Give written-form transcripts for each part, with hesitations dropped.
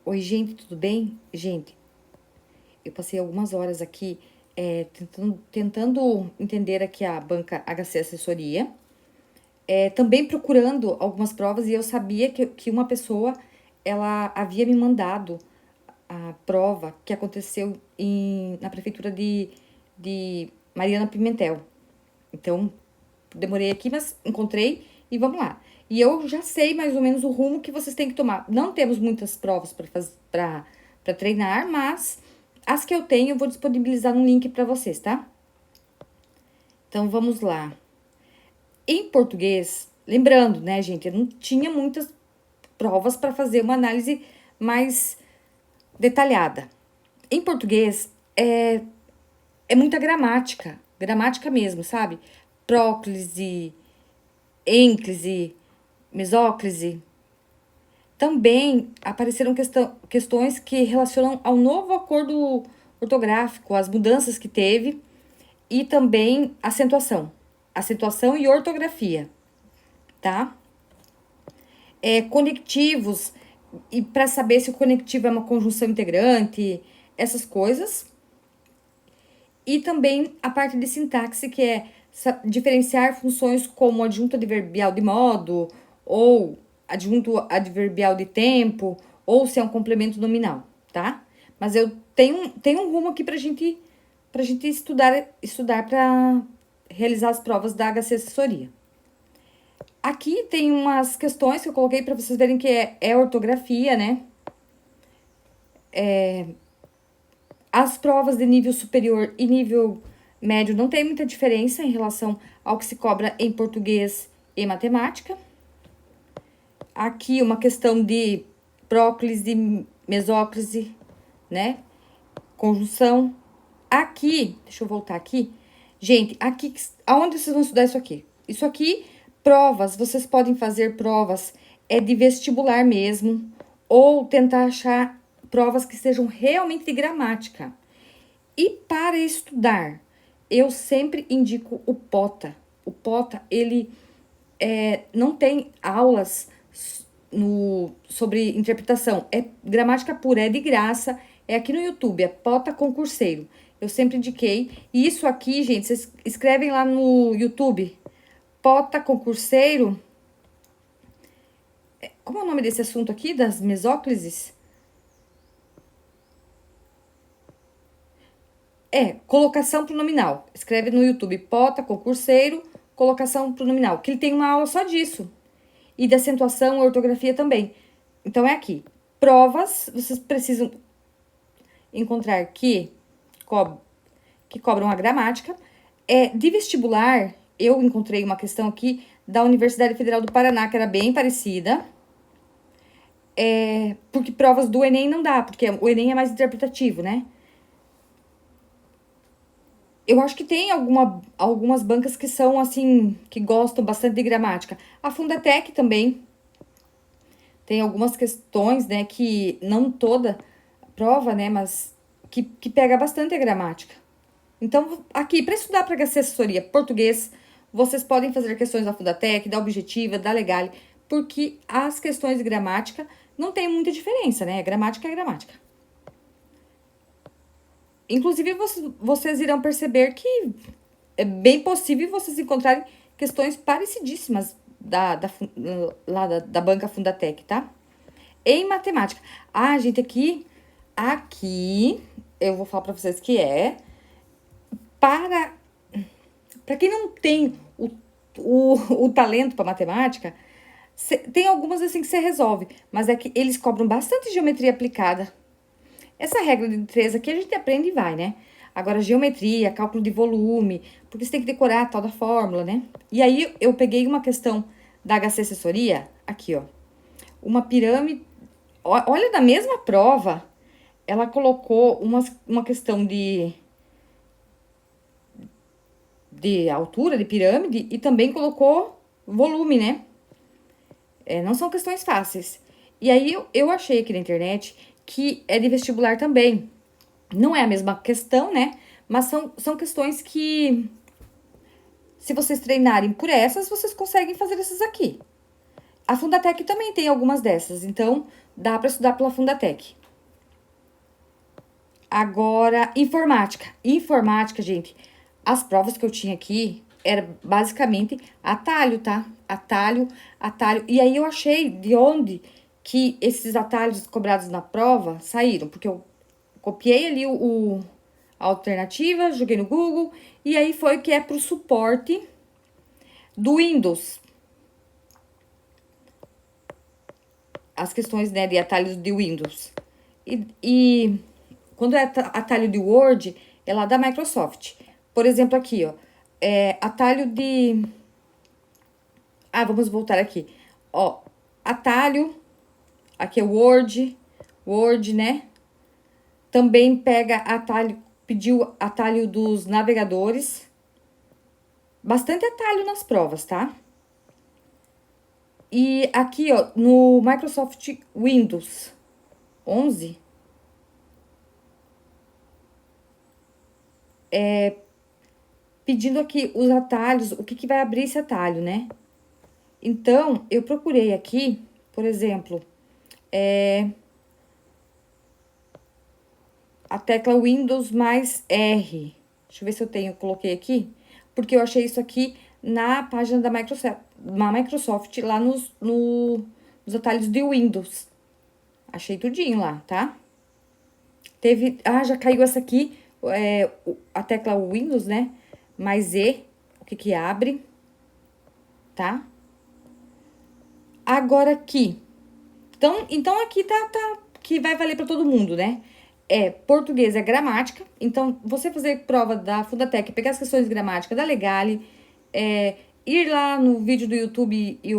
Oi, gente, tudo bem? Gente, eu passei algumas horas aqui tentando entender aqui a banca HC Assessoria, também procurando algumas provas e eu sabia que uma pessoa, ela havia me mandado a prova que aconteceu na prefeitura de Mariana Pimentel. Então, demorei aqui, mas encontrei e vamos lá. E eu já sei mais ou menos o rumo que vocês têm que tomar. Não temos muitas provas para treinar, mas as que eu tenho eu vou disponibilizar um link para vocês, tá? Então vamos lá. Em português, lembrando, né, gente, eu não tinha muitas provas para fazer uma análise mais detalhada. Em português é muita gramática mesmo, sabe? Próclise, ênclise, mesóclise. Também apareceram questões que relacionam ao novo acordo ortográfico, as mudanças que teve e também acentuação e ortografia, tá? Conectivos, e para saber se o conectivo é uma conjunção integrante, essas coisas. E também a parte de sintaxe, que é diferenciar funções como adjunto adverbial de modo, ou adjunto adverbial de tempo, ou se é um complemento nominal, tá? Mas eu tenho um rumo aqui pra gente estudar para realizar as provas da HC Assessoria. Aqui tem umas questões que eu coloquei para vocês verem que é ortografia, né? As provas de nível superior e nível médio não tem muita diferença em relação ao que se cobra em português e matemática. Aqui uma questão de próclise, mesóclise, né? Conjunção. Aqui, deixa eu voltar aqui. Gente, aqui, aonde vocês vão estudar isso aqui? Isso aqui, provas, vocês podem fazer provas de vestibular mesmo, ou tentar achar provas que sejam realmente de gramática. E para estudar, eu sempre indico o POTA. O POTA, ele não tem aulas sobre interpretação. É gramática pura, é de graça. É aqui no YouTube, é POTA Concurseiro. Eu sempre indiquei. E isso aqui, gente, vocês escrevem lá no YouTube, POTA Concurseiro. Como é o nome desse assunto aqui, das mesóclises? Colocação pronominal. Escreve no YouTube, POTA Concurseiro, colocação pronominal. Que ele tem uma aula só disso. E de acentuação e ortografia também. Então, é aqui. Provas, vocês precisam encontrar que cobram a gramática. De vestibular, eu encontrei uma questão aqui da Universidade Federal do Paraná, que era bem parecida. Porque provas do Enem não dá, porque o Enem é mais interpretativo, né? Eu acho que tem algumas bancas que são, assim, que gostam bastante de gramática. A Fundatec também tem algumas questões, né, que não toda prova, né, mas que pega bastante a gramática. Então, aqui, para estudar para HC Assessoria Português, vocês podem fazer questões da Fundatec, da Objetiva, da Legale, porque as questões de gramática não tem muita diferença, né? Gramática é gramática. Inclusive, vocês irão perceber que é bem possível vocês encontrarem questões parecidíssimas da banca Fundatec, tá? Em matemática. Ah, gente, aqui eu vou falar para vocês que para quem não tem o talento para matemática, tem algumas assim que você resolve, mas é que eles cobram bastante geometria aplicada. Essa regra de 3 aqui a gente aprende e vai, né? Agora, geometria, cálculo de volume, porque você tem que decorar a tal da fórmula, né? E aí, eu peguei uma questão da HC Assessoria, aqui, ó. Uma pirâmide. Olha, na mesma prova, ela colocou uma questão de altura, de pirâmide, e também colocou volume, né? Não são questões fáceis. E aí, eu achei aqui na internet que é de vestibular também. Não é a mesma questão, né? Mas são questões que, se vocês treinarem por essas, vocês conseguem fazer essas aqui. A Fundatec também tem algumas dessas. Então, dá para estudar pela Fundatec. Agora, informática. Informática, gente, as provas que eu tinha aqui era basicamente atalho, tá? Atalho, atalho. E aí eu achei de onde que esses atalhos cobrados na prova saíram, porque eu copiei ali a alternativa, joguei no Google, e aí foi que é pro suporte do Windows. As questões, né, de atalhos de Windows. E quando é atalho de Word, é lá da Microsoft. Por exemplo, aqui, ó, atalho de... Ah, vamos voltar aqui. Ó, atalho, aqui é Word, né? Também pega atalho, pediu atalho dos navegadores. Bastante atalho nas provas, tá? E aqui, ó, no Microsoft Windows 11, pedindo aqui os atalhos, o que que vai abrir esse atalho, né? Então, eu procurei aqui, por exemplo, a tecla Windows mais R. Deixa eu ver se eu tenho, coloquei aqui, porque eu achei isso aqui na página da Microsoft lá nos atalhos de Windows. Achei tudinho lá, tá? Já caiu essa aqui, a tecla Windows, né? Mais E, o que que abre, tá? Agora aqui. Então aqui tá que vai valer para todo mundo, né? Português é gramática. Então, você fazer prova da Fundatec, pegar as questões de gramática da Legale, ir lá no vídeo do YouTube e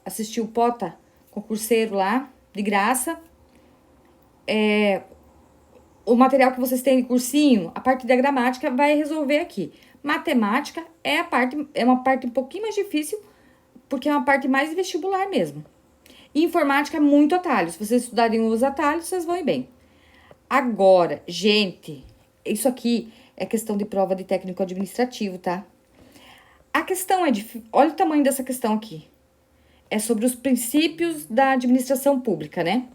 assistir o Pota, concurseiro lá, de graça. O material que vocês têm de cursinho, a parte da gramática vai resolver aqui. Matemática é uma parte um pouquinho mais difícil, porque é uma parte mais vestibular mesmo. Informática, muito atalho. Se vocês estudarem os atalhos, vocês vão ir bem. Agora, gente, isso aqui é questão de prova de técnico administrativo, tá? A questão olha o tamanho dessa questão aqui. É sobre os princípios da administração pública, né?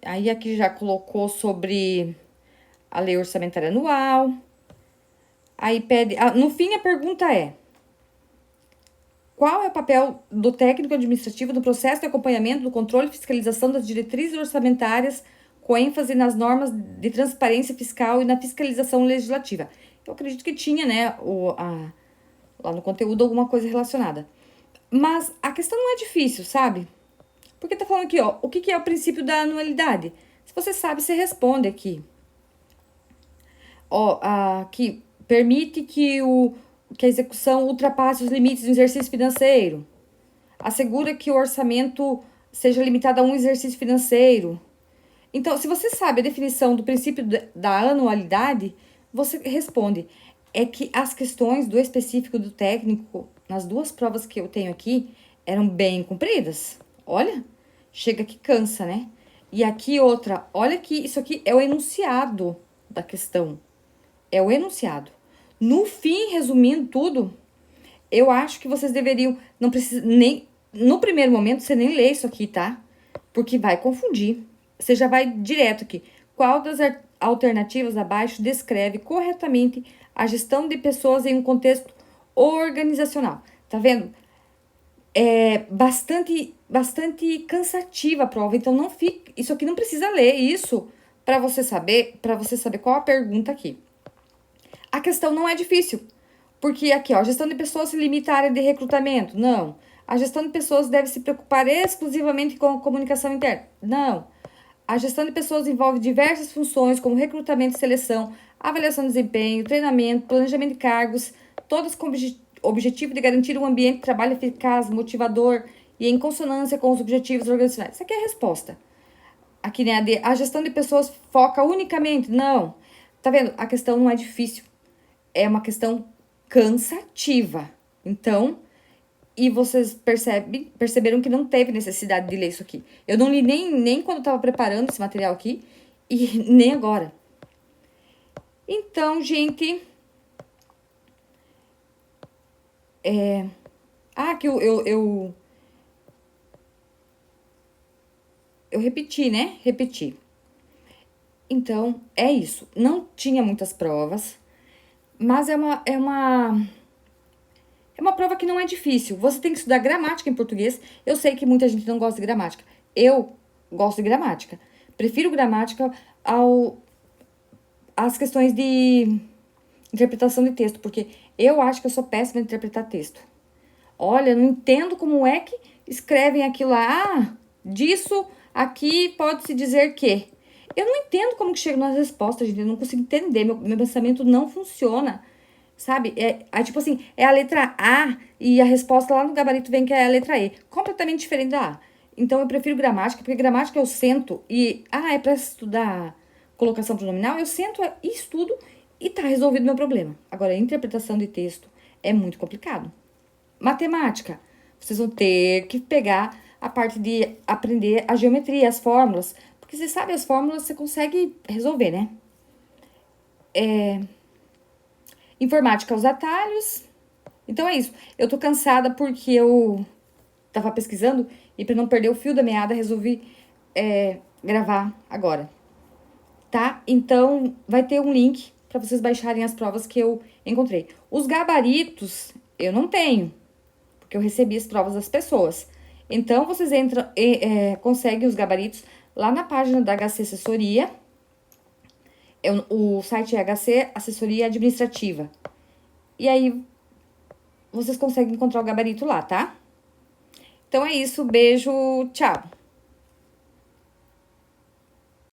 Aí aqui já colocou sobre a lei orçamentária anual. Aí pede... no fim, a pergunta é: qual é o papel do técnico administrativo no processo de acompanhamento do controle e fiscalização das diretrizes orçamentárias, com ênfase nas normas de transparência fiscal e na fiscalização legislativa? Eu acredito que tinha, né, lá no conteúdo alguma coisa relacionada. Mas a questão não é difícil, sabe? Porque tá falando aqui, ó, o que é o princípio da anualidade? Se você sabe, você responde aqui. Ó, que permite que a execução ultrapasse os limites do exercício financeiro. Assegura que o orçamento seja limitado a um exercício financeiro. Então, se você sabe a definição do princípio da anualidade, você responde. É que as questões do específico do técnico, nas duas provas que eu tenho aqui, eram bem compridas. Olha, chega que cansa, né? E aqui outra, olha que isso aqui é o enunciado da questão. É o enunciado. No fim, resumindo tudo, eu acho que vocês deveriam, não precisa nem, no primeiro momento, você nem lê isso aqui, tá? Porque vai confundir. Você já vai direto aqui. Qual das alternativas abaixo descreve corretamente a gestão de pessoas em um contexto organizacional? Tá vendo? É bastante cansativa a prova, então não fica, isso aqui não precisa ler isso para você saber qual a pergunta aqui. A questão não é difícil, porque aqui, ó, a gestão de pessoas se limita à área de recrutamento? Não. A gestão de pessoas deve se preocupar exclusivamente com a comunicação interna? Não. A gestão de pessoas envolve diversas funções, como recrutamento e seleção, avaliação de desempenho, treinamento, planejamento de cargos, todas com o objetivo de garantir um ambiente de trabalho eficaz, motivador e em consonância com os objetivos organizacionais. Essa aqui é a resposta. Aqui, né, a gestão de pessoas foca unicamente? Não. Tá vendo? A questão não é difícil. É uma questão cansativa. Então, e vocês perceberam que não teve necessidade de ler isso aqui. Eu não li nem quando eu tava preparando esse material aqui e nem agora. Então, gente... que eu eu repeti, né? Repeti. Então, é isso. Não tinha muitas provas, mas é uma prova que não é difícil. Você tem que estudar gramática em português. Eu sei que muita gente não gosta de gramática. Eu gosto de gramática. Prefiro gramática às questões de interpretação de texto, porque eu acho que eu sou péssima em interpretar texto. Olha, eu não entendo como é que escrevem aquilo lá. Ah, disso aqui pode-se dizer que. Eu não entendo como que chega nas respostas, gente. Eu não consigo entender. Meu pensamento não funciona. Sabe? Tipo assim, é a letra A e a resposta lá no gabarito vem que é a letra E. Completamente diferente da A. Então eu prefiro gramática, porque gramática eu sento e. Ah, é pra estudar colocação pronominal? Eu sento e estudo e tá resolvido o meu problema. Agora, a interpretação de texto é muito complicado. Matemática, vocês vão ter que pegar a parte de aprender a geometria, as fórmulas. Porque você sabe as fórmulas, você consegue resolver, né? Informática, os atalhos. Então é isso. Eu tô cansada porque eu tava pesquisando e para não perder o fio da meada, resolvi gravar agora, tá? Então vai ter um link para vocês baixarem as provas que eu encontrei. Os gabaritos eu não tenho, porque eu recebi as provas das pessoas. Então vocês entram e conseguem os gabaritos lá na página da HC Assessoria. O site é HC Assessoria Administrativa. E aí vocês conseguem encontrar o gabarito lá, tá? Então é isso, beijo, tchau!